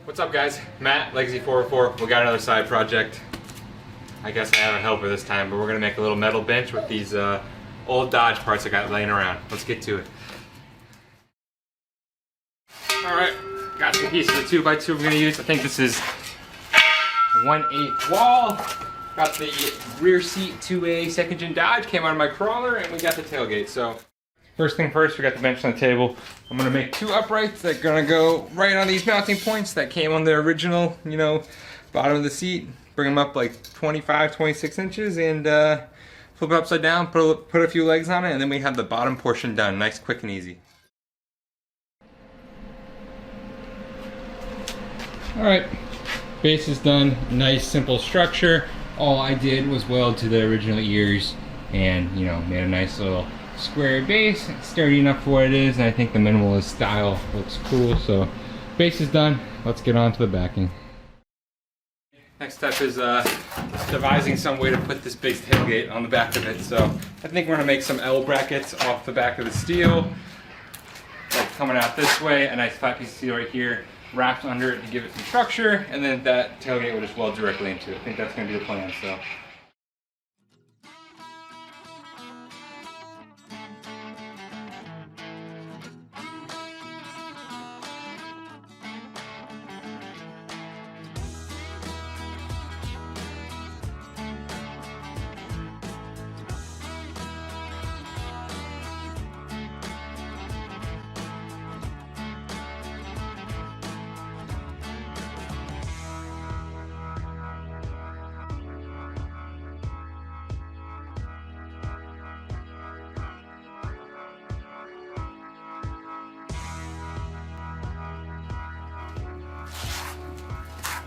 What's up, guys? Matt, Legacy404. We got another side project. I guess I have a helper this time, but we're gonna make a little metal bench with these old Dodge parts I got laying around. Let's get to it. All right, got some pieces of 2x2 we're gonna use. I think this is 1/8 wall. Got the rear seat 2A second gen Dodge, came out of my crawler, and we got the tailgate. So first thing first, we got the bench on the table. I'm gonna make two uprights that are gonna go right on these mounting points that came on the original, bottom of the seat. Bring them up like 25, 26 inches and flip it upside down, put a few legs on it, and then we have the bottom portion done. Nice, quick, and easy. All right, base is done. Nice, simple structure. All I did was weld to the original ears and, made a nice little square base. It's sturdy enough for what it is, and I think the minimalist style looks cool. So base is done. Let's get on to the backing. Next step is devising some way to put this big tailgate on the back of it. So I think we're gonna make some L brackets off the back of the steel, like coming out this way, a nice flat piece of steel right here, wrapped under it to give it some structure, and then that tailgate will just weld directly into it. I think that's gonna be the plan. So.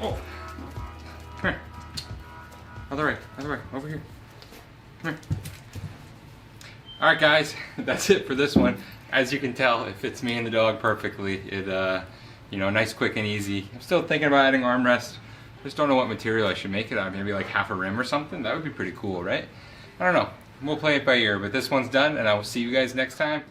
Oh, come here. Other way, over here. Come here. All right, guys, that's it for this one. As you can tell, it fits me and the dog perfectly. It, nice, quick, and easy. I'm still thinking about adding armrest. Just don't know what material I should make it out of. Maybe like half a rim or something. That would be pretty cool, right? I don't know. We'll play it by ear, but this one's done, and I will see you guys next time.